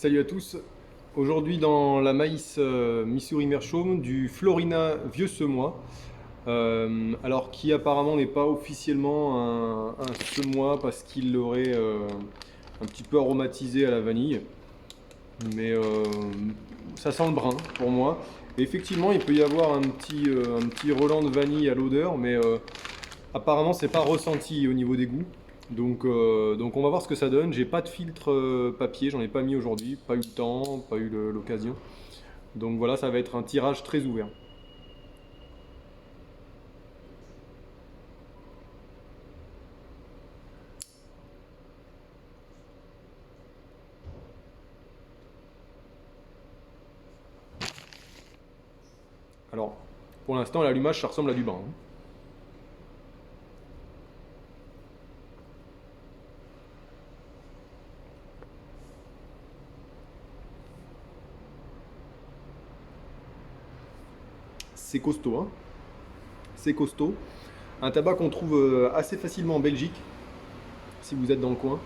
Salut à tous. Aujourd'hui dans la maïs Missouri Meerschaum du Florina vieux semois. Alors qui apparemment n'est pas officiellement un semois parce qu'il l'aurait un petit peu aromatisé à la vanille. Mais ça sent le brun pour moi. Et effectivement, il peut y avoir un petit relent de vanille à l'odeur, mais apparemment, c'est pas ressenti au niveau des goûts. Donc on va voir ce que ça donne. J'ai pas de filtre papier, j'en ai pas mis aujourd'hui, pas eu le temps, pas eu l'occasion. Donc voilà, ça va être un tirage très ouvert. Alors, pour l'instant, l'allumage, ça ressemble à du brun, hein. C'est costaud, hein. C'est costaud. Un tabac qu'on trouve assez facilement en Belgique, si vous êtes dans le coin.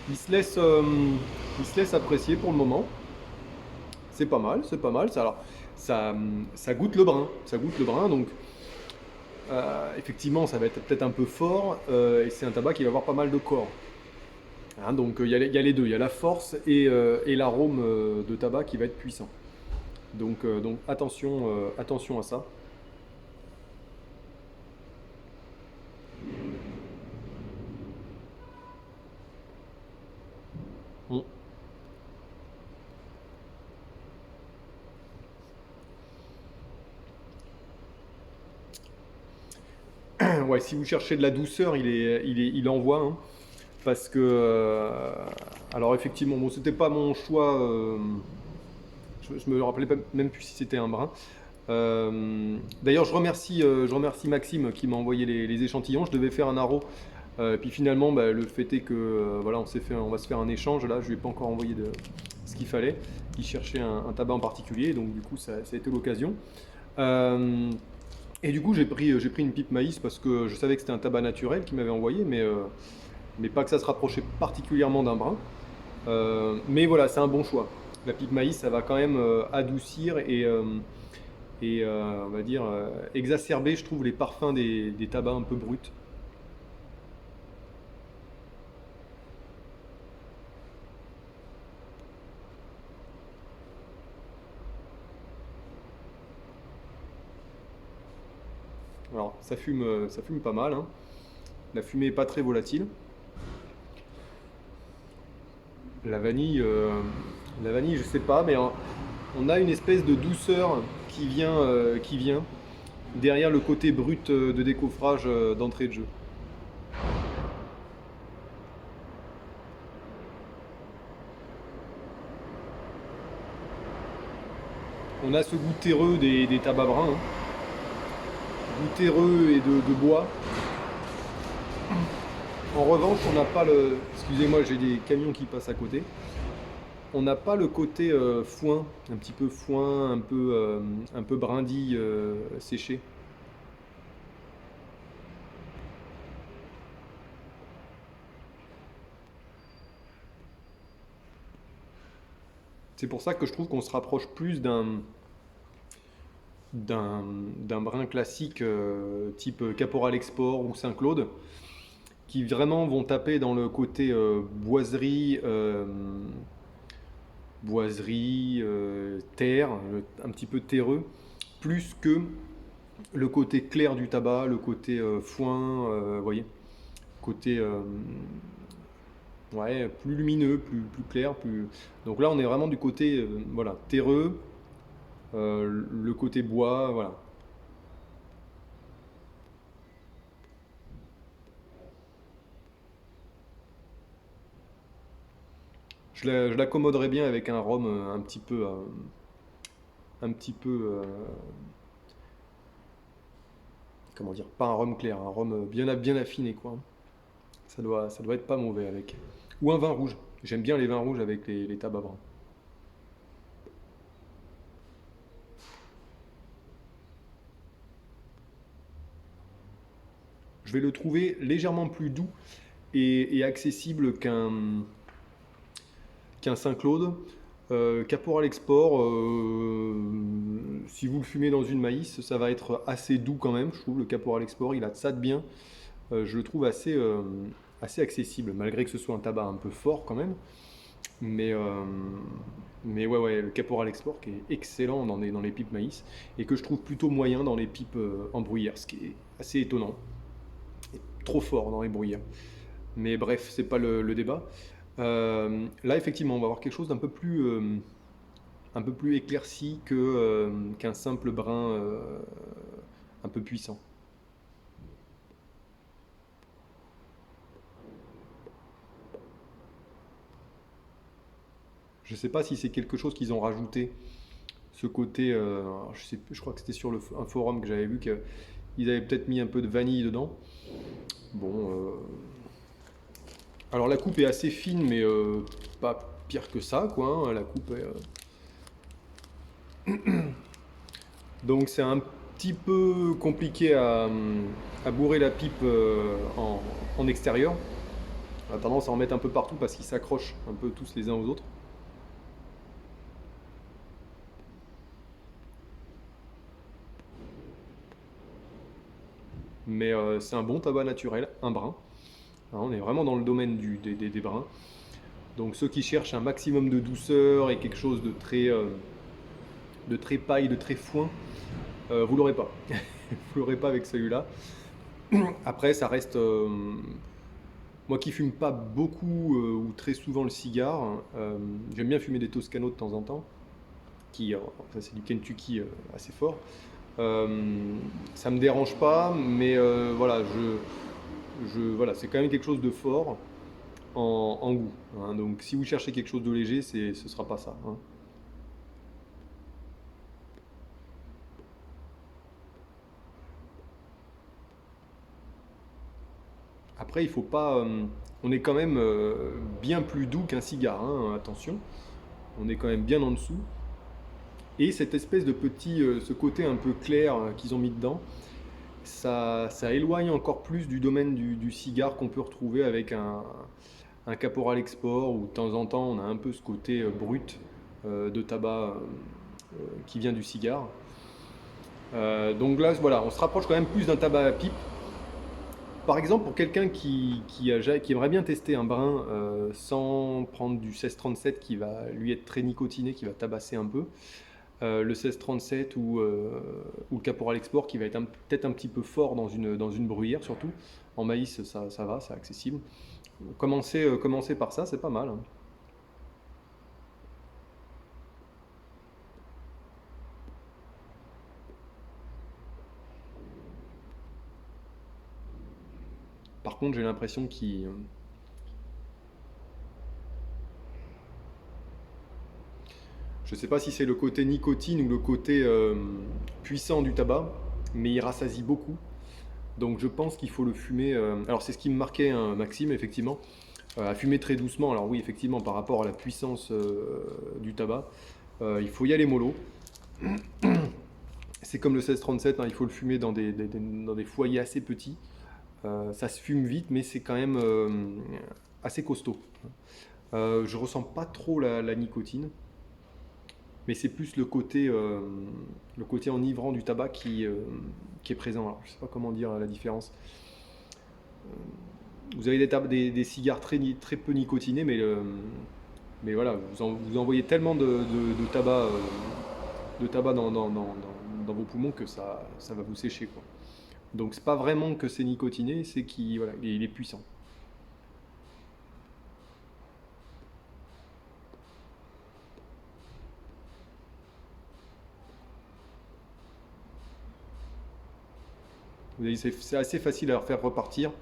Il se laisse, euh, il se laisse apprécier pour le moment. C'est pas mal, c'est pas mal. Ça goûte le brun, ça goûte le brun. Donc effectivement, ça va être peut-être un peu fort et c'est un tabac qui va avoir pas mal de corps. Hein, donc il y a les deux, il y a la force et l'arôme de tabac qui va être puissant. Donc attention, attention à ça. Mm. Ouais, si vous cherchez de la douceur, il envoie, hein, parce que, alors effectivement, bon, c'était pas mon choix. Je me rappelais même plus si c'était un brin. D'ailleurs, je remercie Maxime qui m'a envoyé les échantillons. Je devais faire un aro. Puis finalement, bah, le fait est que voilà, on va se faire un échange. Là, je lui ai pas encore envoyé ce qu'il fallait. Il cherchait un tabac en particulier, donc du coup, ça a été l'occasion. Euh, et du coup, j'ai pris une pipe maïs parce que je savais que c'était un tabac naturel qu'il m'avait envoyé, mais pas que ça se rapprochait particulièrement d'un brin. Mais voilà, c'est un bon choix. La pipe maïs, ça va quand même adoucir et on va dire exacerber, je trouve, les parfums des tabacs un peu bruts. Alors, ça fume pas mal, hein. La fumée est pas très volatile. La vanille, euh, la vanille, je sais pas, mais on a une espèce de douceur qui vient derrière le côté brut de décoffrage d'entrée de jeu. On a ce goût terreux des tabacs bruns, hein. Goût terreux et de bois. En revanche, on n'a pas le. Excusez-moi, j'ai des camions qui passent à côté. On n'a pas le côté foin, un petit peu foin, un peu brindille séché. C'est pour ça que je trouve qu'on se rapproche plus d'un brin classique type Caporal Export ou Saint-Claude, qui vraiment vont taper dans le côté boiserie, terre, un petit peu terreux, plus que le côté clair du tabac, le côté foin, vous voyez, côté ouais, plus lumineux, plus clair. Donc là, on est vraiment du côté voilà, terreux, le côté bois, voilà. Je l'accommoderais bien avec un rhum un petit peu, comment dire, pas un rhum clair, un rhum bien affiné, quoi. Ça doit être pas mauvais avec. Ou un vin rouge. J'aime bien les vins rouges avec les tabacs bruns. je vais le trouver légèrement plus doux et accessible qu'un Saint-Claude. Caporal Export, si vous le fumez dans une maïs, ça va être assez doux quand même, je trouve. Le Caporal Export, il a de ça de bien. Je le trouve assez accessible, malgré que ce soit un tabac un peu fort quand même. Mais, euh, mais ouais, le Caporal Export qui est excellent dans les pipes maïs et que je trouve plutôt moyen dans les pipes en bruyère, ce qui est assez étonnant. Et trop fort dans les bruyères. Mais bref, c'est pas le débat. Là, effectivement, on va avoir quelque chose un peu plus éclairci qu'un simple brin un peu puissant. Je sais pas si c'est quelque chose qu'ils ont rajouté, ce côté. Alors, je crois que c'était sur un forum que j'avais vu qu'ils avaient peut-être mis un peu de vanille dedans. Bon, alors la coupe est assez fine, mais pas pire que ça, quoi, hein. La coupe est, donc c'est un petit peu compliqué à bourrer la pipe en extérieur. On a tendance à en mettre un peu partout parce qu'ils s'accrochent un peu tous les uns aux autres. Mais c'est un bon tabac naturel, un brin. Alors, on est vraiment dans le domaine des brins. Donc ceux qui cherchent un maximum de douceur et quelque chose de très paille, de très foin, vous l'aurez pas. Vous l'aurez pas avec celui-là. Après, ça reste. Moi qui fume pas beaucoup ou très souvent le cigare, j'aime bien fumer des Toscano de temps en temps, enfin, c'est du Kentucky assez fort. Ça me dérange pas, mais voilà, voilà, c'est quand même quelque chose de fort en goût, hein. Donc si vous cherchez quelque chose de léger, ce sera pas ça, hein. Après, il faut pas. On est quand même bien plus doux qu'un cigare, hein, attention. On est quand même bien en dessous. Et cette espèce de petit, ce côté un peu clair qu'ils ont mis dedans, ça éloigne encore plus du domaine du cigare qu'on peut retrouver avec un Caporal Export où de temps en temps on a un peu ce côté brut de tabac qui vient du cigare. Donc là, voilà, on se rapproche quand même plus d'un tabac à pipe. Par exemple, pour quelqu'un qui aimerait bien tester un brin sans prendre du 1637 qui va lui être très nicotiné, qui va tabasser un peu, le 1637 ou le Caporal Export qui va être peut-être un petit peu fort dans une bruyère surtout. En maïs, ça va, c'est accessible. Commencer par ça, c'est pas mal, hein. Par contre, j'ai l'impression qu'il je sais pas si c'est le côté nicotine ou le côté puissant du tabac, mais il rassasie beaucoup. Donc je pense qu'il faut le fumer. Alors c'est ce qui me marquait, hein, Maxime, effectivement, à fumer très doucement. Alors oui, effectivement, par rapport à la puissance du tabac, il faut y aller mollo. C'est comme le 1637, hein, il faut le fumer dans des foyers assez petits. Ça se fume vite, mais c'est quand même assez costaud. Je ressens pas trop la nicotine, mais c'est plus le côté enivrant du tabac qui est présent. Alors, je sais pas comment dire la différence. Vous avez des cigares très peu nicotinés, mais voilà, vous envoyez tellement de tabac dans vos poumons que ça va vous sécher, quoi. Donc c'est pas vraiment que c'est nicotiné, c'est qu'il voilà, il est puissant. C'est assez facile à leur faire repartir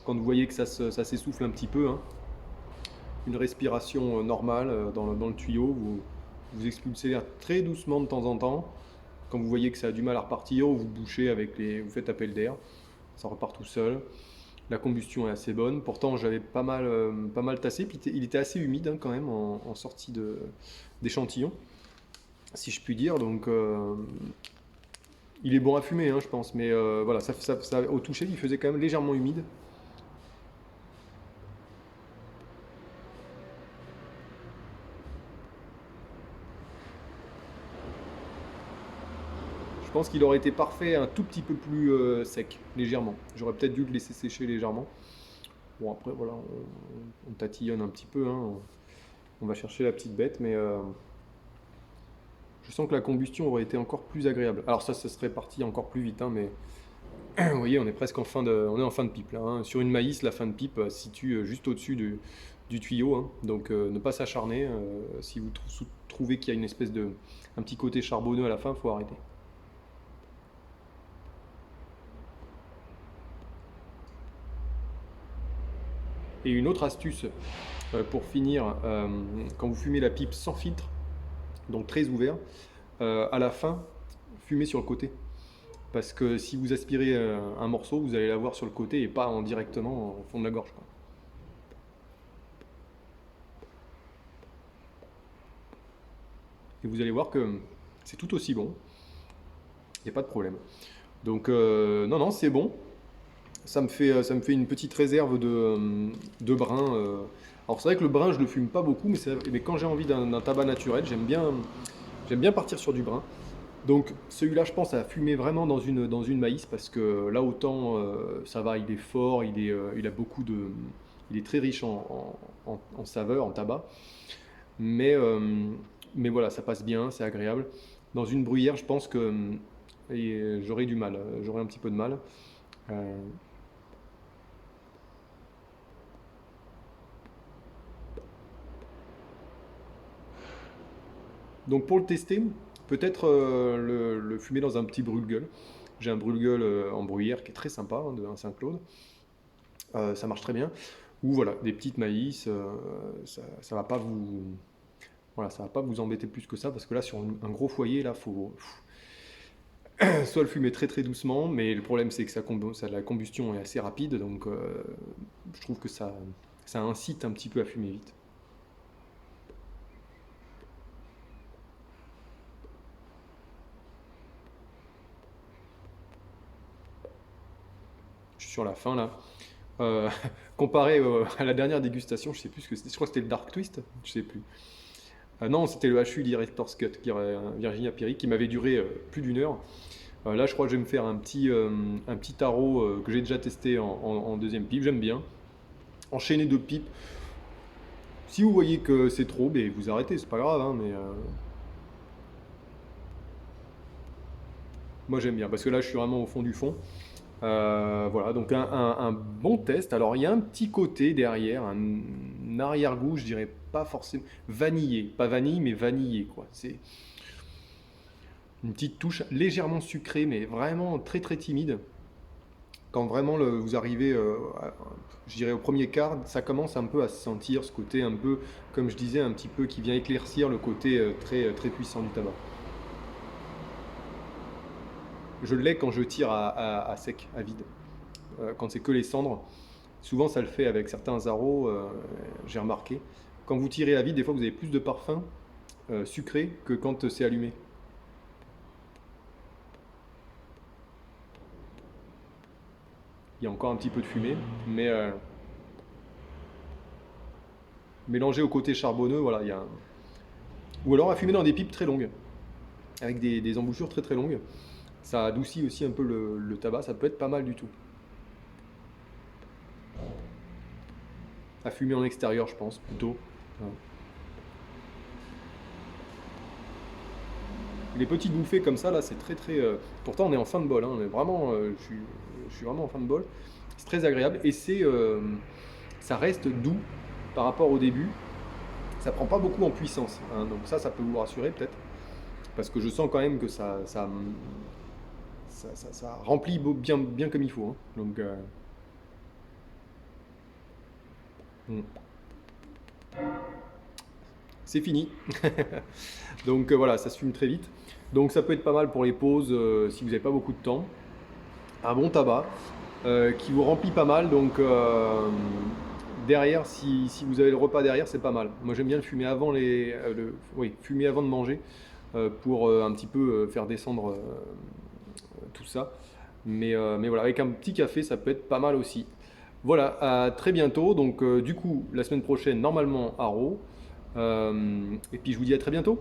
quand vous voyez que ça s'essouffle un petit peu, hein. Une respiration normale dans le tuyau, vous expulsez l'air très doucement de temps en temps. Quand vous voyez que ça a du mal à repartir, vous bouchez vous faites appel d'air, ça repart tout seul. La combustion est assez bonne. Pourtant, j'avais pas mal tassé, puis il était assez humide, hein, quand même en sortie d'échantillon, si je puis dire. Donc Il est bon à fumer, hein, je pense, mais voilà, au toucher, il faisait quand même légèrement humide. Je pense qu'il aurait été parfait un tout petit peu plus sec, légèrement. J'aurais peut-être dû le laisser sécher légèrement. Bon, après, voilà, on tatillonne un petit peu, hein, on va chercher la petite bête, mais je sens que la combustion aurait été encore plus agréable. Alors ça serait parti encore plus vite, hein, mais vous voyez, on est presque on est en fin de pipe là, hein. Sur une maïs, la fin de pipe se situe juste au-dessus du tuyau, hein. Donc ne pas s'acharner. Si vous trouvez qu'il y a une espèce de un petit côté charbonneux à la fin, faut arrêter. Et une autre astuce pour finir, quand vous fumez la pipe sans filtre, donc très ouvert, à la fin, fumez sur le côté. Parce que si vous aspirez un morceau, vous allez l'avoir sur le côté et pas directement au fond de la gorge, quoi. Et vous allez voir que c'est tout aussi bon, il n'y a pas de problème. Donc non, non, c'est bon. Ça me fait une petite réserve de brun. Alors c'est vrai que le brun, je le fume pas beaucoup, mais quand j'ai envie d'un tabac naturel, j'aime bien partir sur du brun. Donc celui-là, je pense à fumer vraiment dans une maïs parce que là autant ça va, il est fort, il a beaucoup il est très riche en saveur, en tabac, mais mais voilà, ça passe bien, c'est agréable. Dans une bruyère, je pense que j'aurais du mal, j'aurais un petit peu de mal. Euh, donc pour le tester, peut-être le fumer dans un petit brûle-gueule. J'ai un brûle-gueule en bruyère qui est très sympa, hein, de un Saint-Claude. Ça marche très bien. Ou voilà, des petites maïs, ça va pas voilà, ça va pas vous embêter plus que ça parce que là sur un gros foyer, là, faut soit le fumer très très doucement, mais le problème c'est que la combustion est assez rapide, donc je trouve que ça incite un petit peu à fumer vite. Je suis sur la fin là. Euh, comparé à la dernière dégustation, je sais plus ce que c'était. Je crois que c'était le Dark Twist, je sais plus. Non, c'était le HU Director's Cut, Virginia Piri, qui m'avait duré plus d'une heure. Là, je crois que je vais me faire un petit tarot que j'ai déjà testé en deuxième pipe. J'aime bien. Enchaîner deux pipes. Si vous voyez que c'est trop, ben, vous arrêtez, c'est pas grave, hein, mais moi j'aime bien parce que là je suis vraiment au fond du fond. Voilà, donc un bon test. Alors il y a un petit côté derrière, un arrière-goût, je dirais pas forcément vanillé, pas vanille mais vanillé quoi. C'est une petite touche légèrement sucrée mais vraiment très très timide. Quand vraiment vous arrivez, je dirais au premier quart, ça commence un peu à se sentir ce côté un peu, comme je disais, un petit peu qui vient éclaircir le côté très très puissant du tabac. Je l'ai quand je tire à sec, à vide. Quand c'est que les cendres, souvent ça le fait avec certains arrows, j'ai remarqué. Quand vous tirez à vide, des fois vous avez plus de parfum sucré que quand c'est allumé. Il y a encore un petit peu de fumée, mais mélangé au côté charbonneux, voilà, il y a ou alors à fumer dans des pipes très longues, avec des embouchures très très longues. Ça adoucit aussi un peu le tabac, ça peut être pas mal du tout. À fumer en extérieur, je pense, plutôt. Ouais. Les petites bouffées comme ça, là, c'est très très. Pourtant, on est en fin de bol, hein, on est vraiment, je suis vraiment en fin de bol. C'est très agréable et ça reste doux par rapport au début. Ça prend pas beaucoup en puissance, hein, donc ça peut vous rassurer peut-être, parce que je sens quand même que ça remplit bien, bien comme il faut, hein. Donc, hmm, c'est fini. Donc voilà, ça se fume très vite. Donc ça peut être pas mal pour les pauses si vous n'avez pas beaucoup de temps. Un bon tabac qui vous remplit pas mal. Donc derrière, si vous avez le repas derrière, c'est pas mal. Moi j'aime bien le fumer avant oui, fumer avant de manger pour un petit peu faire descendre tout ça. Mais voilà, avec un petit café, ça peut être pas mal aussi. Voilà, à très bientôt. Donc, du coup, la semaine prochaine, normalement, à Raw. Et puis, je vous dis à très bientôt.